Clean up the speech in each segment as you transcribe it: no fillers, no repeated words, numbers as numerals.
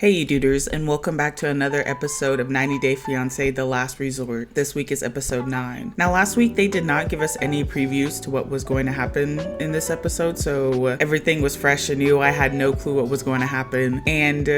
Hey you duders, and welcome back to another episode of 90 Day Fiancé, The Last Resort. This week is episode 9. Now last week they did not give us any previews to what was going to happen in this episode, so everything was fresh and new. I had no clue what was going to happen, and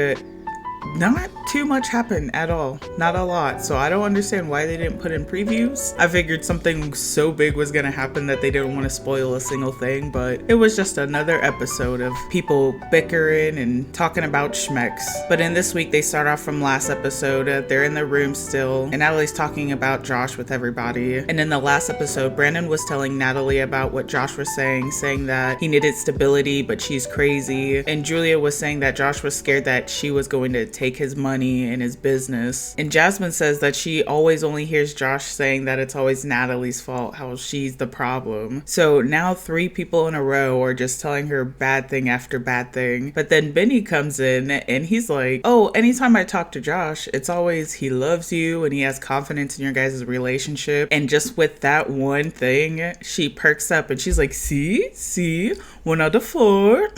not too much happened at all. Not a lot. So I don't understand why they didn't put in previews. I figured something so big was gonna happen that they didn't want to spoil a single thing, but it was just another episode of people bickering and talking about schmecks. But in this week, they start off from last episode. They're in the room still, and Natalie's talking about Josh with everybody. And in the last episode, Brandon was telling Natalie about what Josh was saying that he needed stability, but she's crazy. And Julia was saying that Josh was scared that she was going to take his money and his business. And Jasmine says that she always only hears Josh saying that it's always Natalie's fault, how she's the problem. So now 3 people in a row are just telling her bad thing after bad thing. But then Benny comes in and he's like, oh, anytime I talk to Josh, it's always he loves you and he has confidence in your guys' relationship. And just with that one thing, she perks up and she's like, see, 1 out of 4.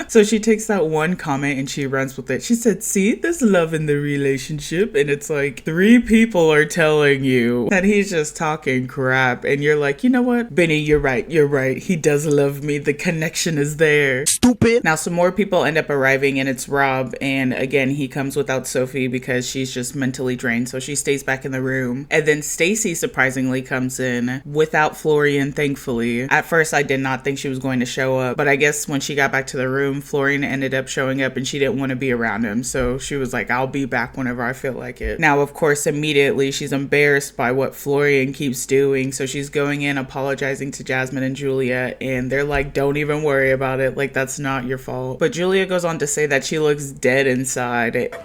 So she takes that one comment and she runs with it. She said, see, there's love in the relationship. And it's like 3 people are telling you that he's just talking crap. And you're like, you know what? Benny, you're right. He does love me. The connection is there. Stupid. Now some more people end up arriving and it's Rob. And again, he comes without Sophie because she's just mentally drained. So she stays back in the room. And then Stacy surprisingly comes in without Florian, thankfully. At first, I did not think she was going to show up. But I guess when she got back to the room, Florian ended up showing up and she didn't want to be around him. So she was like, I'll be back whenever I feel like it. Now, of course, immediately she's embarrassed by what Florian keeps doing. So she's going in apologizing to Jasmine and Julia. And they're like, don't even worry about it. Like, that's not your fault. But Julia goes on to say that she looks dead inside.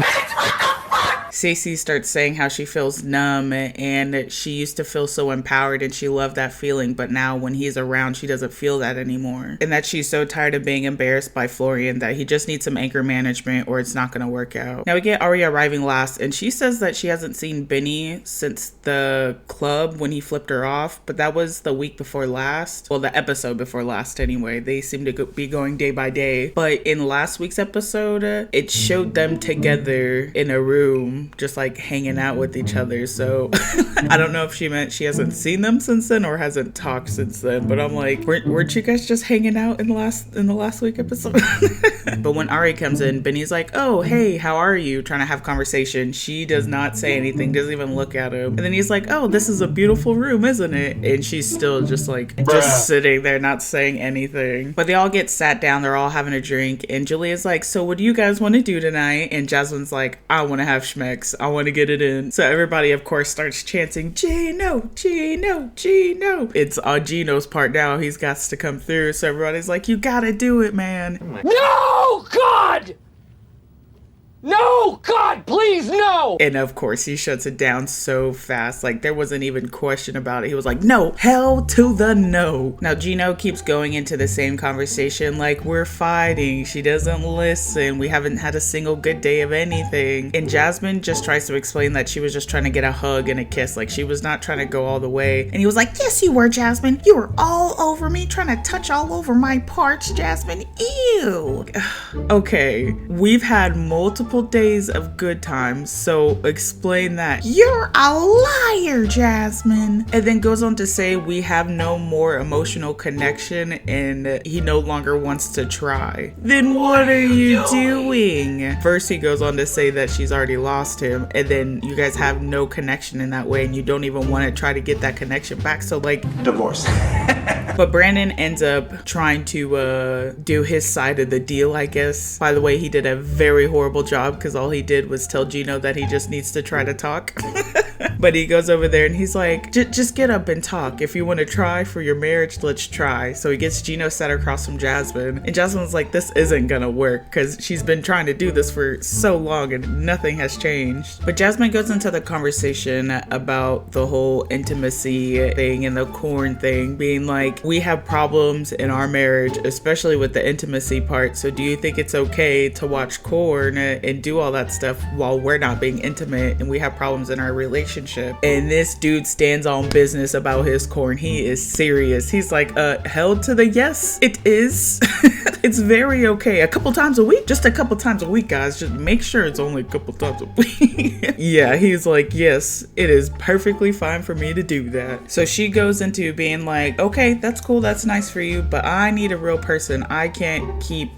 Stacey starts saying how she feels numb and she used to feel so empowered and she loved that feeling, but now when he's around, she doesn't feel that anymore. And that she's so tired of being embarrassed by Florian that he just needs some anger management or it's not going to work out. Now we get Aria arriving last and she says that she hasn't seen Benny since the club when he flipped her off, but that was the week before last. Well, the episode before last anyway. They seem to be going day by day. But in last week's episode, it showed them together in a room just like hanging out with each other. So I don't know if she meant she hasn't seen them since then or hasn't talked since then, but I'm like, weren't you guys just hanging out in the last week episode? But when Ari comes in, Benny's like, oh, hey, how are you? Trying to have conversation. She does not say anything, doesn't even look at him. And then he's like, oh, this is a beautiful room, isn't it? And she's still just like, just sitting there, not saying anything. But they all get sat down, they're all having a drink, and Julia's like, so what do you guys want to do tonight? And Jasmine's like, I want to have schmecks. I want to get it in. So everybody, of course, starts chanting, Gino. It's on Gino's part now. He's got to come through. So everybody's like, you gotta do it, man. No, God! No, God, please, no! And of course, he shuts it down so fast. Like, there wasn't even question about it. He was like, no, hell to the no. Now, Gino keeps going into the same conversation like, we're fighting. She doesn't listen. We haven't had a single good day of anything. And Jasmine just tries to explain that she was just trying to get a hug and a kiss. Like, she was not trying to go all the way. And he was like, yes, you were, Jasmine. You were all over me, trying to touch all over my parts, Jasmine. Ew. Okay, we've had multiple days of good times, so explain that. You're a liar, Jasmine. And then goes on to say we have no more emotional connection and he no longer wants to try. Then what are you doing? First he goes on to say that she's already lost him, and then you guys have no connection in that way and you don't even want to try to get that connection back, so like, divorce. But Brandon ends up trying to do his side of the deal, I guess. By the way, he did a very horrible job because all he did was tell Gino that he just needs to try to talk. But he goes over there and he's like, just get up and talk. If you want to try for your marriage, let's try. So he gets Gino sat across from Jasmine. And Jasmine's like, this isn't gonna work because she's been trying to do this for so long and nothing has changed. But Jasmine goes into the conversation about the whole intimacy thing and the corn thing, being like, we have problems in our marriage, especially with the intimacy part. So do you think it's okay to watch corn and do all that stuff while we're not being intimate and we have problems in our relationship? And this dude stands on business about his corn. He is serious. He's like, held to the yes, it is. It's very okay. A couple times a week, just a couple times a week, guys. Just make sure it's only a couple times a week. Yeah, he's like, yes, it is perfectly fine for me to do that. So she goes into being like, okay, that's cool, that's nice for you, but I need a real person. I can't keep,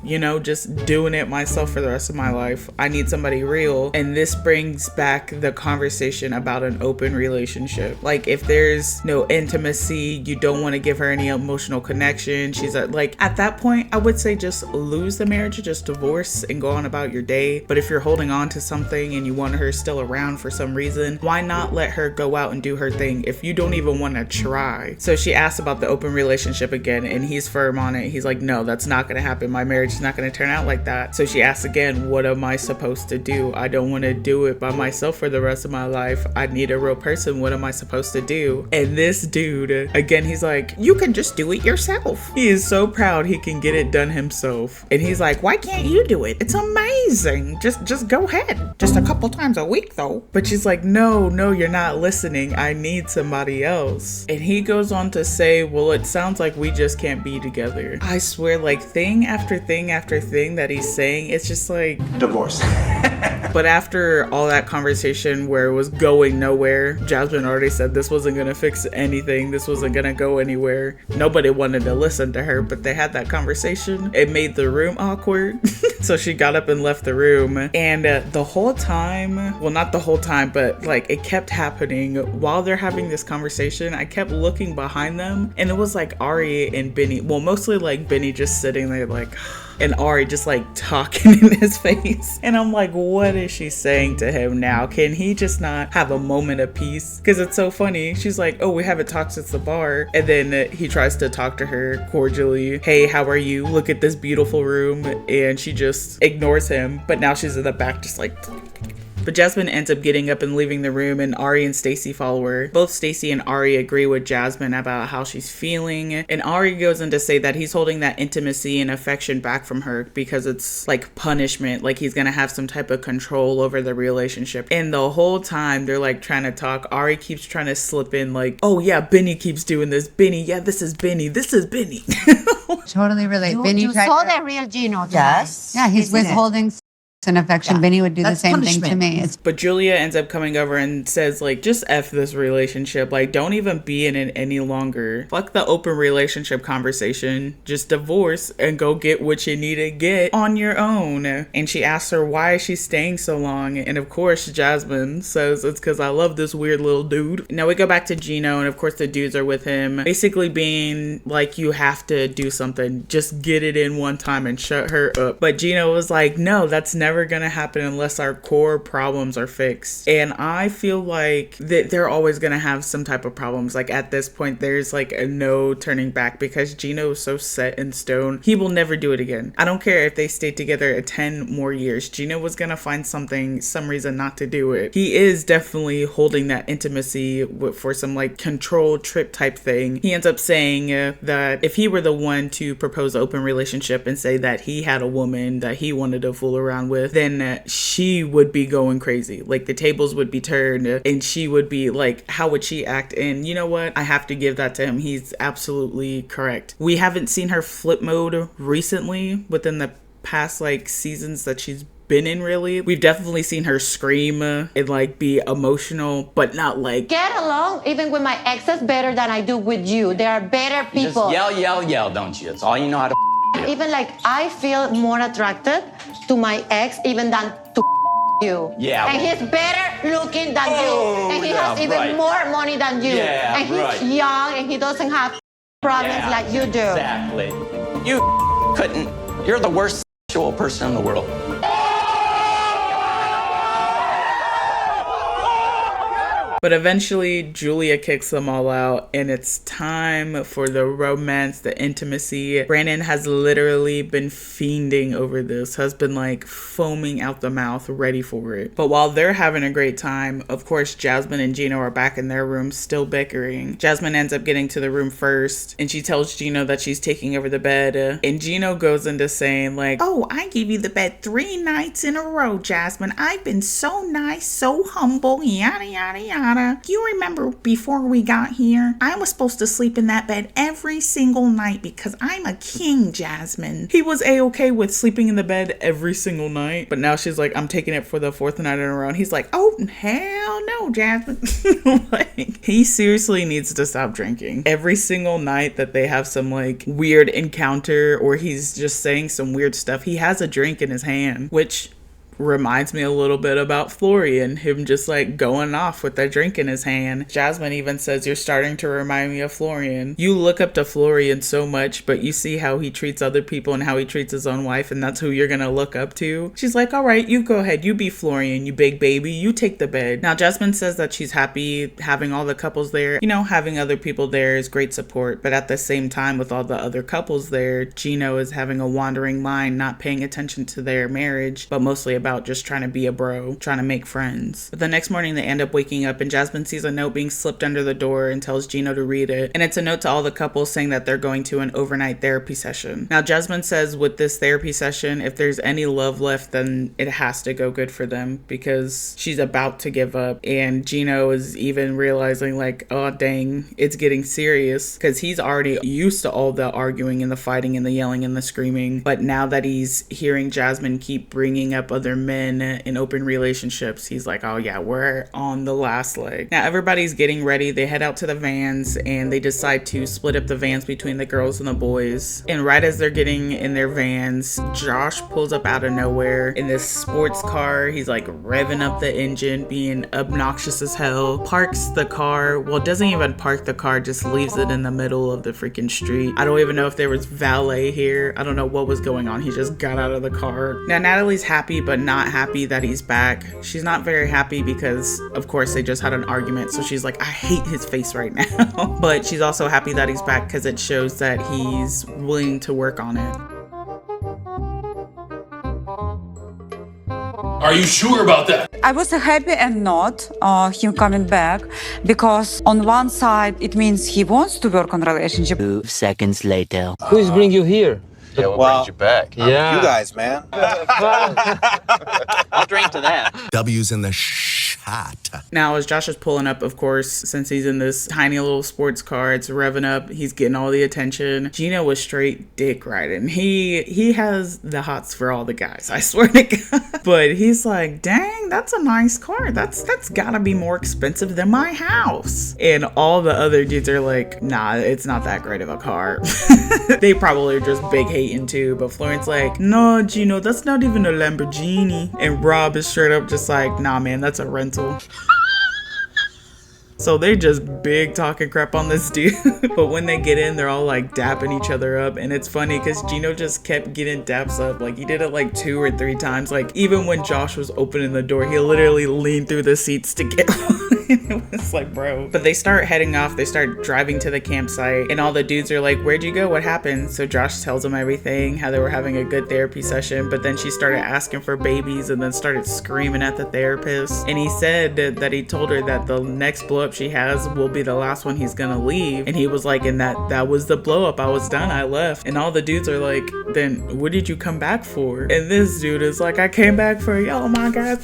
just doing it myself for the rest of my life. I need somebody real. And this brings back the conversation about an open relationship. Like, if there's no intimacy, you don't want to give her any emotional connection. She's like, at that point, I would say just lose the marriage, just divorce and go on about your day. But if you're holding on to something and you want her still around for some reason, why not let her go out and do her thing if you don't even want to try? So she asks about the open relationship again, and he's firm on it. He's like, no, that's not going to happen. My marriage is not going to turn out like that. So she asks again, what am I supposed to do? I don't want to do it by myself for the rest of my life. I need a real person. What am I supposed to do? And this dude, again, he's like, you can just do it yourself. He is so proud he can get it done himself. And he's like, why can't you do it? It's amazing. Just go ahead. Just a couple times a week though. But she's like, no, you're not listening. I need somebody else. And he goes on to say, well, it sounds like we just can't be together. I swear, like, thing after thing after thing that he's saying, it's just like divorce. But after all that conversation where it was going nowhere, Jasmine already said this wasn't gonna fix anything. This wasn't gonna go anywhere. Nobody wanted to listen to her, but they had that conversation. It made the room awkward. So she got up and left the room. And the whole time, well, not the whole time, but like it kept happening while they're having this conversation. I kept looking behind them, and it was like Ari and Benny. Well, mostly like Benny just sitting there like, and Ari just like talking in his face. And I'm like, what is she saying to him now? Can he just not have a moment of peace? Because it's so funny. She's like, oh, we haven't talked since the bar. And then he tries to talk to her cordially. Hey, how are you? Look at this beautiful room. And she just ignores him. But now she's in the back just like... But Jasmine ends up getting up and leaving the room, and Ari and Stacy follow her. Both Stacy and Ari agree with Jasmine about how she's feeling, and Ari goes in to say that he's holding that intimacy and affection back from her because it's like punishment, like he's gonna have some type of control over the relationship. And the whole time they're like trying to talk, Ari keeps trying to slip in like, oh yeah, Benny keeps doing this. Benny, yeah, this is Benny. Totally relate. Benny you saw the real Gino tonight. Yes. Yeah, he's withholding and affection. Yeah. Benny would do That's the same punishment. thing to me. But Julia ends up coming over and says like, just F this relationship. Like, don't even be in it any longer. Fuck the open relationship conversation. Just divorce and go get what you need to get on your own. And she asks her why she's staying so long. And of course, Jasmine says it's because I love this weird little dude. Now we go back to Gino, and of course the dudes are with him, basically being like, you have to do something. Just get it in one time and shut her up. But Gino was like, no, that's never gonna happen unless our core problems are fixed. And I feel like that they're always gonna have some type of problems. Like at this point, there's like a no turning back because Gino is so set in stone. He will never do it again. I don't care if they stay together 10 more years. Gino was gonna find some reason not to do it. He is definitely holding that intimacy for some like control trip type thing. He ends up saying that if he were the one to propose an open relationship and say that he had a woman that he wanted to fool around with, then she would be going crazy. Like the tables would be turned and she would be like, how would she act? And you know what? I have to give that to him. He's absolutely correct. We haven't seen her flip mode recently within the past like seasons that she's been in, really. We've definitely seen her scream and like be emotional, but not like Get along even with my exes better than I do with you. They are better You people. just yell, don't you? It's all you know how to do. Even like I feel more attracted to my ex even than to you. Yeah, And well- he's better looking than Oh, you. And he yeah, has even right. more money than you. Yeah, and he's right. young and he doesn't have problems Yeah, like you do. Exactly. You couldn't. You're the worst sexual person in the world. But eventually, Julia kicks them all out, and it's time for the romance, the intimacy. Brandon has literally been fiending over this, has been like foaming out the mouth, ready for it. But while they're having a great time, of course, Jasmine and Gino are back in their room, still bickering. Jasmine ends up getting to the room first, and she tells Gino that she's taking over the bed. And Gino goes into saying like, oh, I gave you the bed 3 nights in a row, Jasmine. I've been so nice, so humble, yada, yada, yada. sweetheart, you remember before we got here, I was supposed to sleep in that bed every single night because I'm a king, Jasmine. He was a-okay with sleeping in the bed every single night, but now she's like, I'm taking it for the 4th night in a row. And he's like, oh, hell no, Jasmine. Like, he seriously needs to stop drinking. Every single night that they have some like weird encounter or he's just saying some weird stuff, he has a drink in his hand, which reminds me a little bit about Florian, him just like going off with that drink in his hand. Jasmine even says, you're starting to remind me of Florian. You look up to Florian so much, but you see how he treats other people and how he treats his own wife, and that's who you're gonna look up to. She's like, all right, you go ahead, you be Florian, you big baby, you take the bed. Now Jasmine says that she's happy having all the couples there. You know, having other people there is great support, but at the same time with all the other couples there, Gino is having a wandering mind, not paying attention to their marriage, but mostly about just trying to be a bro, trying to make friends. But the next morning they end up waking up and Jasmine sees a note being slipped under the door and tells Gino to read it. And it's a note to all the couples saying that they're going to an overnight therapy session. Now Jasmine says with this therapy session, if there's any love left, then it has to go good for them because she's about to give up. And Gino is even realizing like, oh dang, it's getting serious because he's already used to all the arguing and the fighting and the yelling and the screaming. But now that he's hearing Jasmine keep bringing up other men in open relationships, he's like, oh yeah, we're on the last leg. Now everybody's getting ready. They head out to the vans and they decide to split up the vans between the girls and the boys. And right as they're getting in their vans, Josh pulls up out of nowhere in this sports car. He's like revving up the engine, being obnoxious as hell, parks the car. Well, doesn't even park the car, just leaves it in the middle of the freaking street. I don't even know if there was valet here. I don't know what was going on. He just got out of the car. Now Natalie's happy, but not happy that he's back. She's not very happy because of course they just had an argument, so she's like, I hate his face right now. But she's also happy that he's back because it shows that he's willing to work on it. Are you sure about that? I was happy and not him coming back because on one side it means he wants to work on relationship. 2 seconds later. Who's bring you here? Yeah, what brings you back? Yeah. You guys, man. I'll drink to that. W's in the shot. Now, as Josh is pulling up, of course, since he's in this tiny little sports car, it's revving up. He's getting all the attention. Gino was straight dick riding. He has the hots for all the guys, I swear to God. But he's like, dang, that's a nice car. That's gotta be more expensive than my house. And all the other dudes are like, nah, it's not that great of a car. They probably are just big hating too. But Florence like, no, Gino, that's not even a Lamborghini. And Rob is straight up just like, nah, man, that's a rental. So they're just big talking crap on this dude. But when they get in, they're all like dapping each other up. And it's funny because Gino just kept getting daps up. Like he did it like 2 or 3 times. Like even when Josh was opening the door, he literally leaned through the seats to get one. It was like, bro. But they start heading off. They start driving to the campsite. And all the dudes are like, where'd you go? What happened? So Josh tells them everything, how they were having a good therapy session. But then she started asking for babies and then started screaming at the therapist. And he said that he told her that the next blow up she has will be the last one he's gonna leave. And he was like, and that was the blow up. I was done. I left. And all the dudes are like, then what did you come back for? And this dude is like, I came back for you. Oh my God.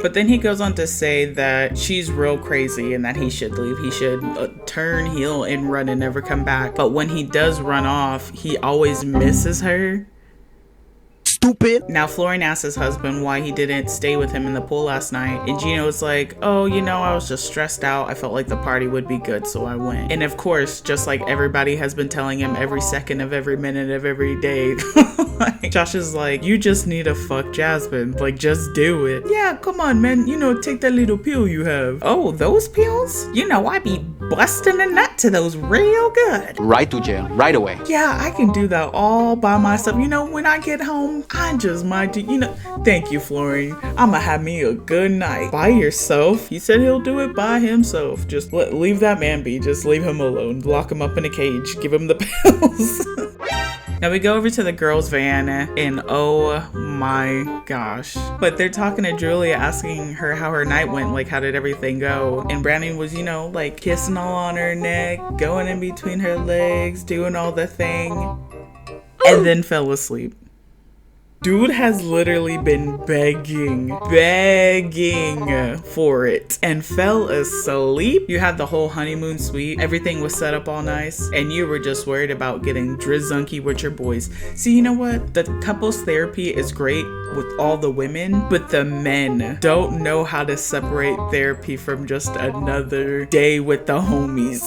But then he goes on to say that she's real crazy and that he should leave. He should turn heel and run and never come back. But when he does run off, he always misses her. Stupid. Now Florian asks his husband why he didn't stay with him in the pool last night, and Gino's like, oh, you know, I was just stressed out. I felt like the party would be good, so I went. And of course, just like everybody has been telling him every second of every minute of every day, like, Josh is like, you just need to fuck Jasmine, like just do it. Yeah, come on, man, you know, take that little pill you have. Oh, those pills? You know, I be busting a nut to those real good. Right to jail, right away. Yeah, I can do that all by myself. You know, when I get home, I just might do, you know. Thank you, Florian. I'ma have me a good night. By yourself? He said he'll do it by himself. Just leave that man be. Just leave him alone. Lock him up in a cage. Give him the pills. Now we go over to the girls' van and oh my gosh. But they're talking to Julia, asking her how her night went, like how did everything go? And Brandon was, you know, like kissing all on her neck, going in between her legs, doing all the thing, and then fell asleep. Dude has literally been begging for it and fell asleep. You had the whole honeymoon suite. Everything was set up all nice. And you were just worried about getting drizzunky with your boys. See, you know what? The couples therapy is great with all the women, but the men don't know how to separate therapy from just another day with the homies.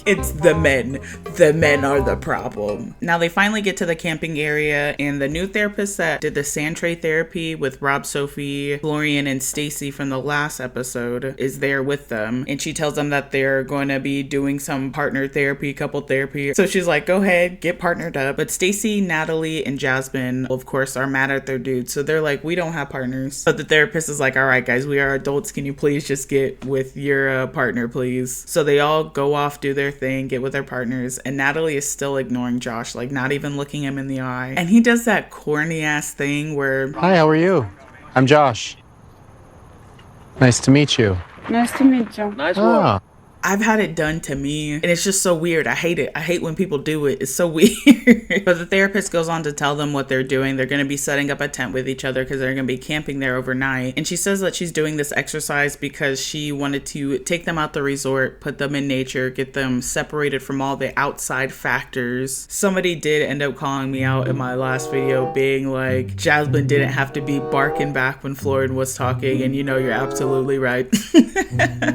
It's the men. The men are the problem. Now they finally get to the camping area, and the new therapist that did the sand tray therapy with Rob, Sophie, Florian, and Stacy from the last episode is there with them. And she tells them that they're going to be doing some partner therapy, couple therapy. So she's like, go ahead, get partnered up. But Stacy, Natalie, and Jasmine, of course, are mad at their dudes. So they're like, we don't have partners. But the therapist is like, all right, guys, we are adults. Can you please just get with your partner, please? So they all go off, do their thing, get with their partners, and Natalie is still ignoring Josh, like not even looking him in the eye. And he does that corny ass thing where, hi, how are you? I'm Josh. Nice to meet you. Nice to meet you. Nice work. I've had it done to me, and it's just so weird. I hate it. I hate when people do it. It's so weird. But the therapist goes on to tell them what they're doing. They're going to be setting up a tent with each other because they're going to be camping there overnight. And she says that she's doing this exercise because she wanted to take them out the resort, put them in nature, get them separated from all the outside factors. Somebody did end up calling me out in my last video, being like, Jasmine didn't have to be barking back when Florian was talking, and you know, you're absolutely right.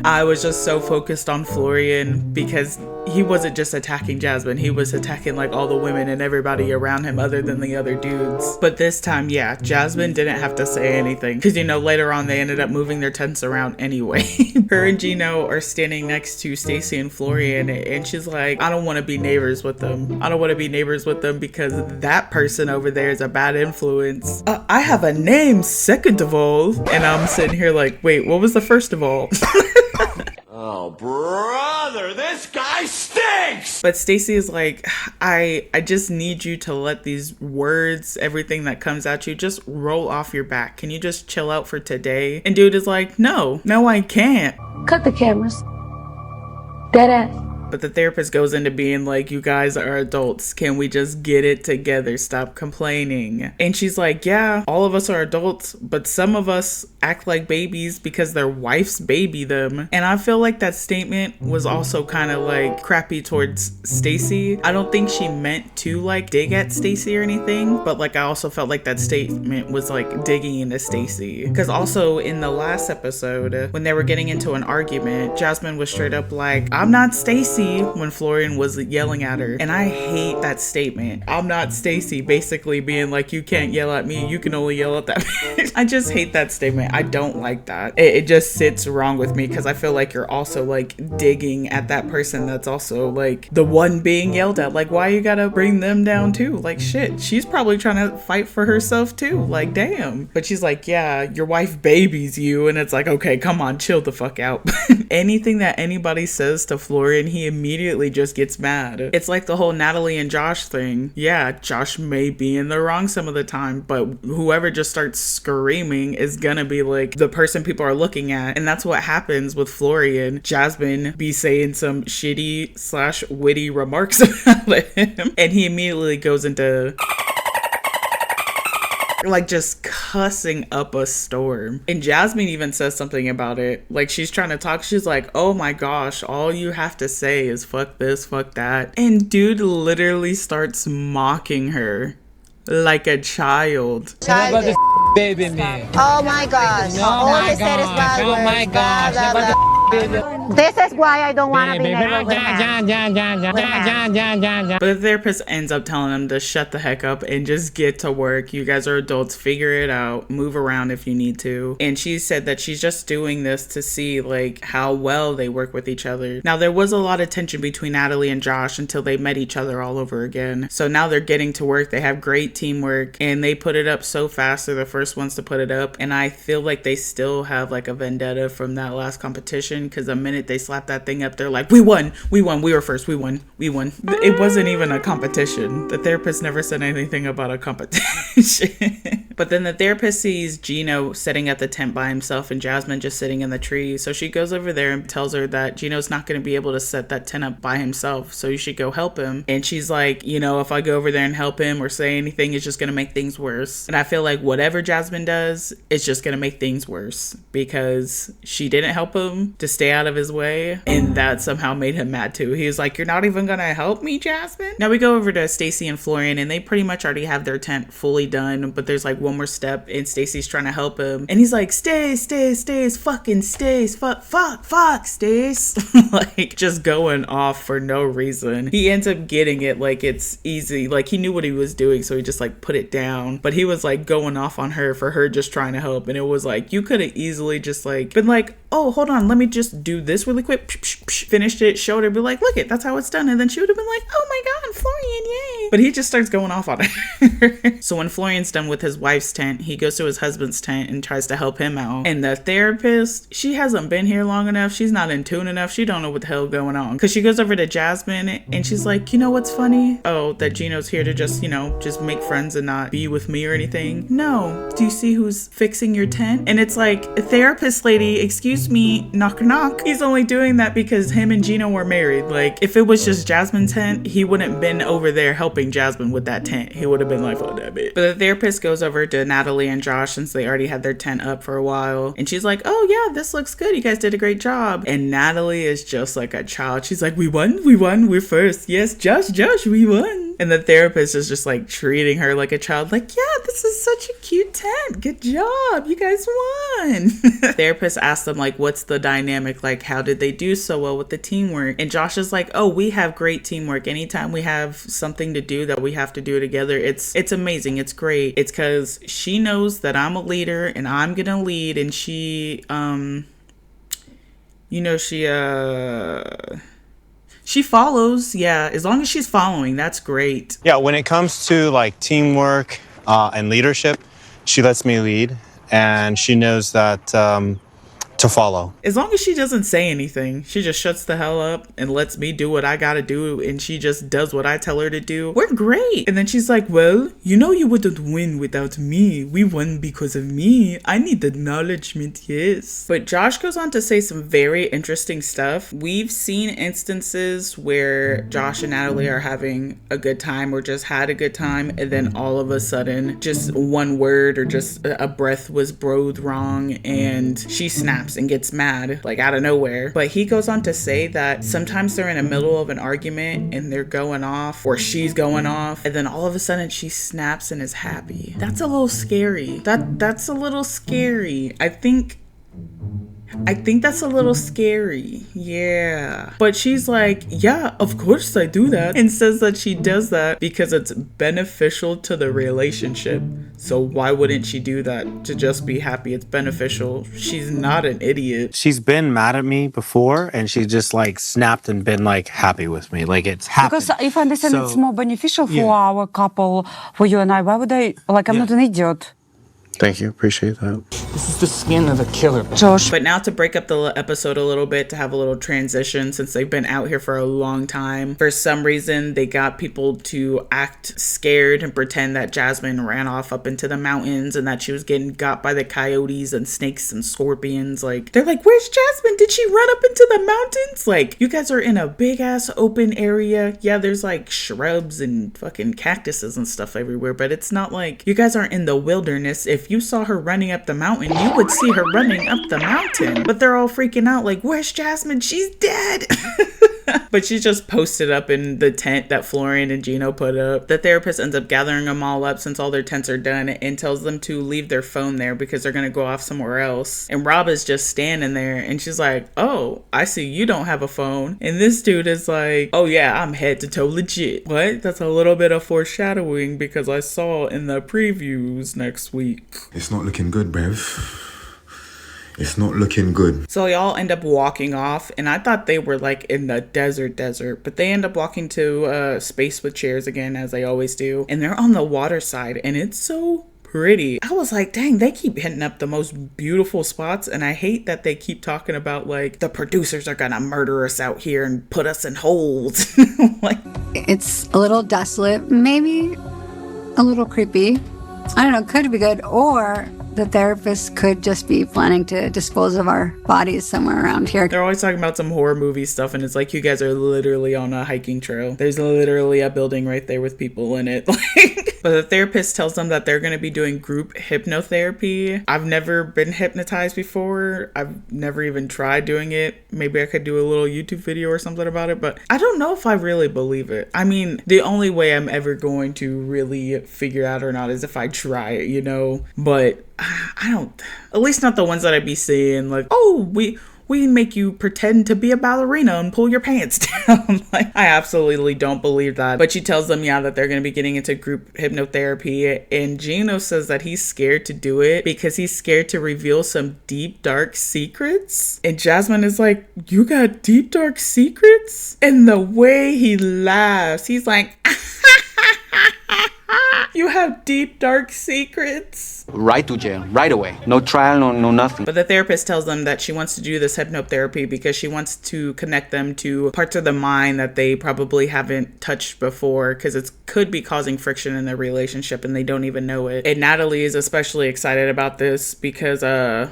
I was just so focused on Florian because he wasn't just attacking Jasmine, he was attacking like all the women and everybody around him other than the other dudes. But this time, yeah, Jasmine didn't have to say anything because, you know, later on they ended up moving their tents around anyway. Her and Gino are standing next to Stacy and Florian, and she's like, I don't want to be neighbors with them. I don't want to be neighbors with them because that person over there is a bad influence. I have a name, second of all. And I'm sitting here like, wait, what was the first of all? Oh, brother, this guy stinks! But Stacy is like, I just need you to let these words, everything that comes at you, just roll off your back. Can you just chill out for today? And dude is like, no, I can't. Cut the cameras. Dead ass. But the therapist goes into being like, you guys are adults. Can we just get it together? Stop complaining. And she's like, yeah, all of us are adults, but some of us act like babies because their wives baby them. And I feel like that statement was also kind of like crappy towards Stacy. I don't think she meant to like dig at Stacy or anything, but like I also felt like that statement was like digging into Stacy. Because also in the last episode, when they were getting into an argument, Jasmine was straight up like, I'm not Stacy, when Florian was yelling at her. And I hate that statement. I'm not Stacy, basically being like, you can't yell at me, you can only yell at that bitch. I just hate that statement. I don't like that. It just sits wrong with me because I feel like you're also like digging at that person that's also like the one being yelled at. Like, why you gotta bring them down too? Like, shit, she's probably trying to fight for herself too. Like, damn. But she's like, yeah, your wife babies you. And it's like, okay, come on, chill the fuck out. Anything that anybody says to Florian, he immediately just gets mad. It's like the whole Natalie and Josh thing. Yeah, Josh may be in the wrong some of the time, but whoever just starts screaming is gonna be like the person people are looking at. And that's what happens with Florian. Jasmine be saying some shitty / witty remarks about him, and he immediately goes into like just cussing up a storm. And Jasmine even says something about it. Like, she's trying to talk. She's like, oh my gosh, all you have to say is fuck this, fuck that. And dude literally starts mocking her like a child. Baby man. Oh my gosh. Oh my gosh. Oh my gosh. This is why I don't want to be neighbor with him. But the therapist ends up telling them to shut the heck up and just get to work. You guys are adults, figure it out, move around if you need to. And she said that she's just doing this to see like how well they work with each other. Now there was a lot of tension between Natalie and Josh until they met each other all over again. So now they're getting to work. They have great teamwork and they put it up so fast. They're the first ones to put it up. And I feel like they still have like a vendetta from that last competition. competition because the minute they slap that thing up, they're like, we won, we were first, we won. It wasn't even a competition. The therapist never said anything about a competition. But then the therapist sees Gino sitting at the tent by himself and Jasmine just sitting in the tree. So she goes over there and tells her that Gino's not going to be able to set that tent up by himself. So you should go help him. And she's like, you know, if I go over there and help him or say anything, it's just going to make things worse. And I feel like whatever Jasmine does, it's just going to make things worse because she didn't help him to stay out of his way. And that somehow made him mad too. He was like, you're not even going to help me, Jasmine? Now we go over to Stacy and Florian and they pretty much already have their tent fully done. But there's like one more step and Stacy's trying to help him. And he's like, Stace, fucking Stace, fuck, Stace. Like just going off for no reason. He ends up getting it like it's easy. Like he knew what he was doing, so he just like put it down. But he was like going off on her for her just trying to help. And it was like, you could have easily just like been like, oh, hold on, let me just do this really quick. Finished it, showed her, be like, look it, that's how it's done. And then she would have been like, oh my God, Florian, yay. But he just starts going off on her. So when Florian's done with his wife's tent, he goes to his husband's tent and tries to help him out. And the therapist, she hasn't been here long enough. She's not in tune enough. She don't know what the hell going on. Because she goes over to Jasmine and she's like, you know what's funny? Oh, that Gino's here to just, you know, just make friends and not be with me or anything. No. Do you see who's fixing your tent? And it's like, a therapist lady, excuse me, knock knock. He's only doing that because him and Gino were married. Like, if it was just Jasmine's tent, he wouldn't been over there helping Jasmine with that tent. He would have been like, oh, that bitch. But the therapist goes over to Natalie and Josh since they already had their tent up for a while. And she's like, oh yeah, this looks good. You guys did a great job. And Natalie is just like a child. She's like, we won, we're first. Yes, Josh, we won. And the therapist is just like treating her like a child. Like, yeah, this is such a cute tent. Good job. You guys won. Therapist asked them like, what's the dynamic? Like, how did they do so well with the teamwork? And Josh is like, oh, we have great teamwork. Anytime we have something to do that we have to do together, it's amazing. It's great. It's because she knows that I'm a leader and I'm gonna lead. And she, you know, she follows. Yeah, as long as she's following, that's great. Yeah, when it comes to like teamwork and leadership, she lets me lead and she knows that to follow. As long as she doesn't say anything, she just shuts the hell up and lets me do what I gotta do, and she just does what I tell her to do. We're great. And then she's like, well, you know you wouldn't win without me. We won because of me. I need acknowledgement, yes. But Josh goes on to say some very interesting stuff. We've seen instances where Josh and Natalie are having a good time or just had a good time, and then all of a sudden, just one word or just a breath was breathed wrong, and she snaps and gets mad like out of nowhere. But he goes on to say that sometimes they're in the middle of an argument and they're going off or she's going off, and then all of a sudden she snaps and is happy. That's a little scary. That's a little scary. I think that's a little scary. Yeah. But she's like, yeah, of course I do that. And says that she does that because it's beneficial to the relationship. So why wouldn't she do that? To just be happy. It's beneficial. She's not an idiot. She's been mad at me before and she just like snapped and been like happy with me. Like it's happened. Because if I understand it's more beneficial for our couple, for you and I, why would I, like I'm not an idiot. Thank you. Appreciate that. This is the skin of a killer. Josh. But now to break up the episode a little bit, to have a little transition, since they've been out here for a long time. For some reason, they got people to act scared and pretend that Jasmine ran off up into the mountains and that she was getting got by the coyotes and snakes and scorpions. Like, they're like, where's Jasmine? Did she run up into the mountains? Like, you guys are in a big ass open area. Yeah, there's like shrubs and fucking cactuses and stuff everywhere, but it's not like you guys aren't in the wilderness. If you saw her running up the mountain, you would see her running up the mountain. But they're all freaking out like, where's Jasmine? She's dead. But she's just posted up in the tent that Florian and Gino put up. The therapist ends up gathering them all up since all their tents are done and tells them to leave their phone there because they're going to go off somewhere else. And Rob is just standing there and she's like, oh, I see you don't have a phone. And this dude is like, oh yeah, I'm head to toe legit. What? That's a little bit of foreshadowing because I saw in the previews next week. It's not looking good, Bev. It's not looking good. So y'all end up walking off, and I thought they were like in the desert, but they end up walking to space with chairs again, as they always do. And they're on the water side, and it's so pretty. I was like, dang, they keep hitting up the most beautiful spots. And I hate that they keep talking about like the producers are gonna murder us out here and put us in holes. Like, It's a little desolate, maybe a little creepy. I don't know, could be good. Or the therapist could just be planning to dispose of our bodies somewhere around here. they're always talking about some horror movie stuff, and it's like, you guys are literally on a hiking trail. There's literally a building right there with people in it. Like, but the therapist tells them that they're going to be doing group hypnotherapy. I've never been hypnotized before. I've never even tried doing it. Maybe I could do a little YouTube video or something about it, but I don't know if I really believe it. I mean, the only way I'm ever going to really figure out or not is if I try it, you know? But I don't, at least not the ones that I'd be seeing, like, oh, we make you pretend to be a ballerina and pull your pants down. Like, I absolutely don't believe that. But she tells them, yeah, that they're going to be getting into group hypnotherapy. And Gino says that he's scared to do it because he's scared to reveal some deep, dark secrets. And Jasmine is like, you got deep, dark secrets? And the way he laughs, he's like, you have deep, dark secrets? Right to jail, right away. No trial, no nothing. But the therapist tells them that she wants to do this hypnotherapy because she wants to connect them to parts of the mind that they probably haven't touched before, because it could be causing friction in their relationship and they don't even know it. And Natalie is especially excited about this because,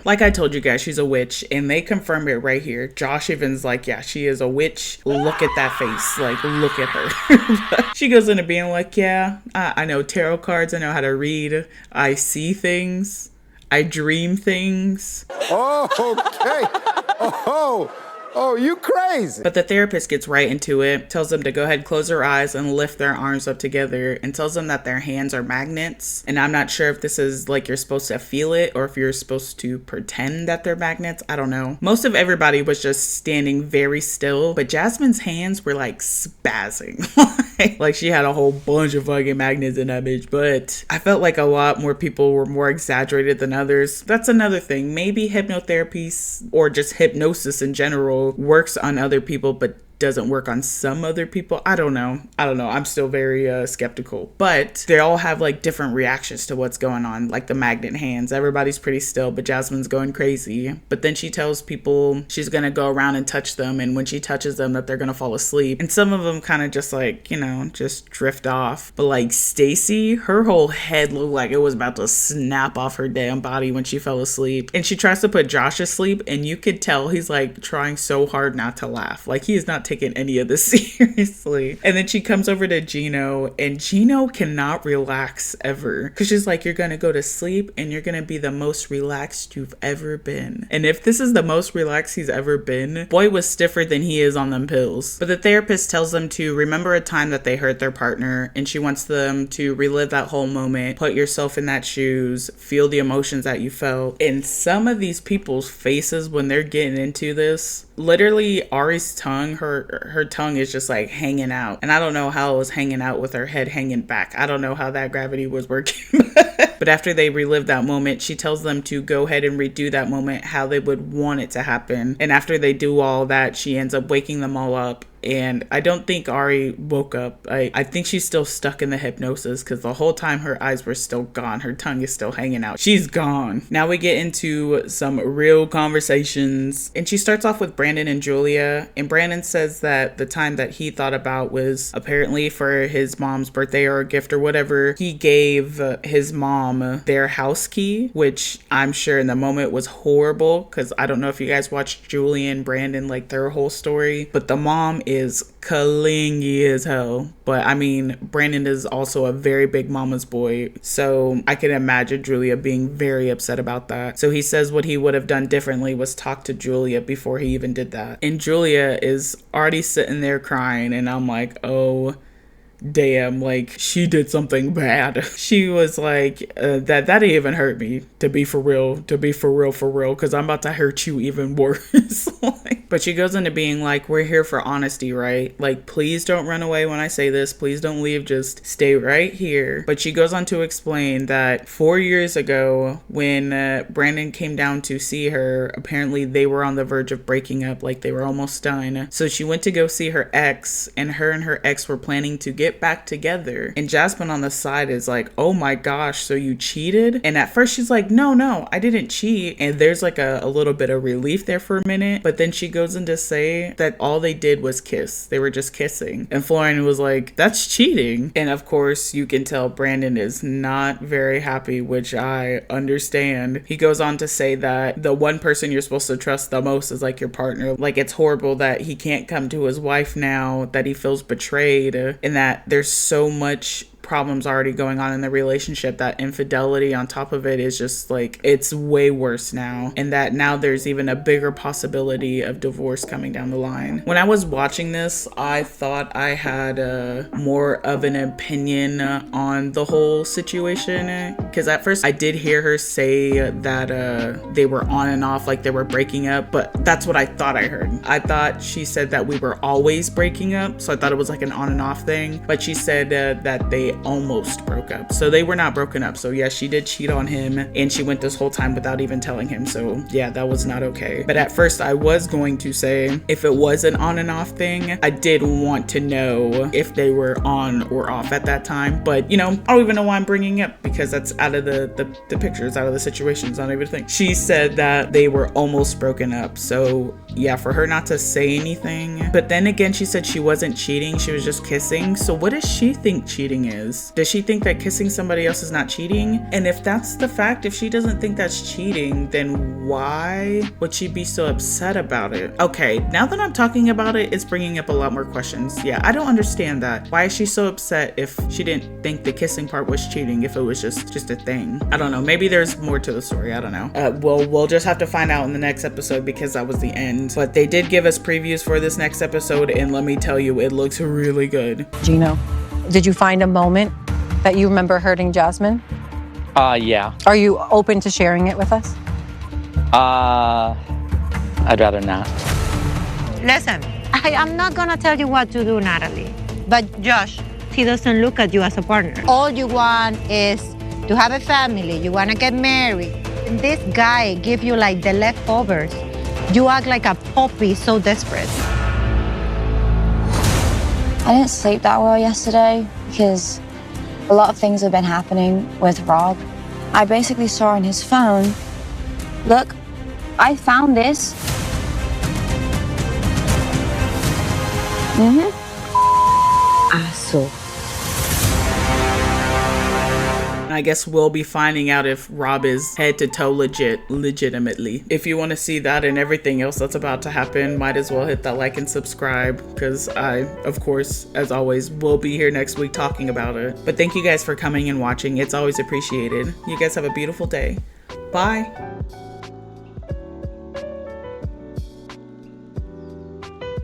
like I told you guys, she's a witch, and they confirm it right here. Josh Evan's like, yeah, she is a witch. Look at that face. Like, look at her. She goes into being like, yeah, I know tarot cards. I know how to read. I see things. I dream things. Oh, okay. Oh, you crazy. But the therapist gets right into it, tells them to go ahead, close their eyes, and lift their arms up together, and tells them that their hands are magnets. And I'm not sure if this is like you're supposed to feel it or if you're supposed to pretend that they're magnets. I don't know. Most of everybody was just standing very still, but Jasmine's hands were like spazzing. Like she had a whole bunch of fucking magnets in that bitch. But I felt like a lot more people were more exaggerated than others. That's another thing. Maybe hypnotherapy or just hypnosis in general works on other people but doesn't work on some other people. I don't know. I'm still very skeptical. But they all have like different reactions to what's going on. Like the magnet hands. Everybody's pretty still, but Jasmine's going crazy. But then she tells people she's gonna go around and touch them, and when she touches them that they're gonna fall asleep. And some of them kind of just like, you know, just drift off. But like Stacy, her whole head looked like it was about to snap off her damn body when she fell asleep. And she tries to put Josh asleep, and you could tell he's like trying so hard not to laugh. Like he is not taking any of this seriously. And then she comes over to Gino, and Gino cannot relax ever, because she's like, you're gonna go to sleep and you're gonna be the most relaxed you've ever been. And if this is the most relaxed he's ever been, boy was stiffer than he is on them pills. But the therapist tells them to remember a time that they hurt their partner, and she wants them to relive that whole moment, put yourself in that shoes, feel the emotions that you felt. And some of these people's faces when they're getting into this, literally Ari's tongue, her tongue is just like hanging out, and I don't know how it was hanging out with her head hanging back. I don't know how that gravity was working. But after they relive that moment, she tells them to go ahead and redo that moment how they would want it to happen. And after they do all that, she ends up waking them all up. And I don't think Ari woke up. I think she's still stuck in the hypnosis, because the whole time her eyes were still gone. Her tongue is still hanging out. She's gone. Now we get into some real conversations. And she starts off with Brandon and Julia. And Brandon says that the time that he thought about was apparently for his mom's birthday or a gift or whatever. He gave his mom their house key, which I'm sure in the moment was horrible, because I don't know if you guys watched Julia and Brandon, like their whole story. But the mom is clingy as hell. But I mean, Brandon is also a very big mama's boy, so I can imagine Julia being very upset about that. So he says what he would have done differently was talk to Julia before he even did that. And Julia is already sitting there crying, and I'm like, oh damn, like she did something bad. She was like, that didn't even hurt me, to be for real, because I'm about to hurt you even worse. But But she goes into being like, we're here for honesty, right? Like, please don't run away when I say this. Please don't leave. Just stay right here. But she goes on to explain that 4 years ago, when Brandon came down to see her, apparently they were on the verge of breaking up. Like, they were almost done. So she went to go see her ex, and her ex were planning to get back together. And Jasmine on the side is like, oh my gosh, so you cheated? And at first she's like, no, I didn't cheat. And there's like a little bit of relief there for a minute. But then she goes in to say that all they did was kiss. They were just kissing. And Florian was like, that's cheating. And of course, you can tell Brandon is not very happy, which I understand. He goes on to say that the one person you're supposed to trust the most is like your partner. Like, it's horrible that he can't come to his wife now, that he feels betrayed, and that there's so much problems already going on in the relationship that infidelity on top of it is just like, it's way worse now, and that now there's even a bigger possibility of divorce coming down the line. When I was watching this, I thought I had more of an opinion on the whole situation, because at first I did hear her say that they were on and off, like they were breaking up, but that's what I thought I heard. I thought she said that we were always breaking up, so I thought it was like an on and off thing, but she said that they almost broke up. So they were not broken up. So yeah, she did cheat on him, and she went this whole time without even telling him. So yeah, that was not okay. But at first I was going to say, if it was an on and off thing, I did want to know if they were on or off at that time. But you know, I don't even know why I'm bringing it up, because that's out of the pictures, out of the situation. It's not even a thing. She said that they were almost broken up. So yeah, for her not to say anything. But then again, she said she wasn't cheating, she was just kissing. So what does she think cheating is? Does she think that kissing somebody else is not cheating? And if that's the fact, if she doesn't think that's cheating, then why would she be so upset about it? Okay, now that I'm talking about it, it's bringing up a lot more questions. Yeah, I don't understand that. Why is she so upset if she didn't think the kissing part was cheating, if it was just a thing? I don't know. Maybe there's more to the story. I don't know. We'll just have to find out in the next episode, because that was the end. But they did give us previews for this next episode, and let me tell you, it looks really good. Gino, did you find a moment that you remember hurting Jasmine? Yeah. Are you open to sharing it with us? I'd rather not. Listen, I am not gonna tell you what to do, Natalie. But Josh, he doesn't look at you as a partner. All you want is to have a family. You wanna get married. And this guy give you like the leftovers. You act like a puppy, so desperate. I didn't sleep that well yesterday because a lot of things have been happening with Rob. I basically saw on his phone, look, I found this. Asshole. I guess we'll be finding out if Rob is head to toe legitimately. If you want to see that and everything else that's about to happen, might as well hit that like and subscribe, because I, of course, as always, will be here next week talking about it. But thank you guys for coming and watching. It's always appreciated. You guys have a beautiful day. Bye.